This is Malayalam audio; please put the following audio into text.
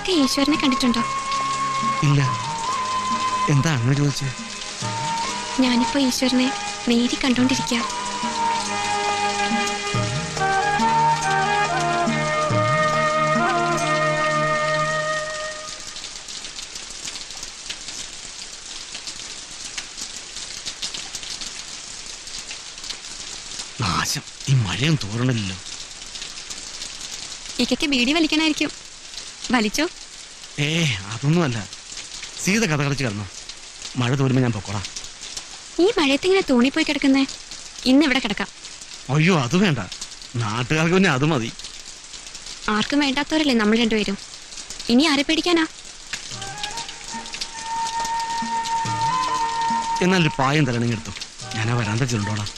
നിങ്ങളൊക്കെ ഈശ്വരനെ കണ്ടിട്ടുണ്ടോ? ഇല്ല. എന്താ അങ്ങനെ ചോദിച്ചേ? ഞാനിപ്പോ ഈശ്വരനെ നേരി കണ്ടോണ്ടിരിക്കുക. നാശം, ഈ മഴയും തോരണല്ലോ. ഇക്കയ്ക്ക് ബീഡി വലിക്കണായിരിക്കും. വലിച്ചോ? അതൊന്നുമല്ല. സീത കഥ കളിച്ച് കിടന്നോ. മഴ തോരുമ്പോ ഞാൻ പൊക്കോളാം. ഈ മഴയത്ത് ഇങ്ങനെ തോണിപ്പോയി കിടക്കുന്നേ. ഇന്ന് ഇവിടെ കിടക്കാം. അയ്യോ, അത് വേണ്ട. നാട്ടുകാർക്ക് പിന്നെ അത് മതി. ആർക്കും വേണ്ടാത്തവരല്ലേ നമ്മൾ രണ്ടുപേരും. ഇനി ആരെ പേടിക്കാനാ? എന്നാലൊരു പായം തലണെങ്കിൽ എടുത്തു. ഞാൻ ആ വരാന്ത ചെറുണ്ടോളാം.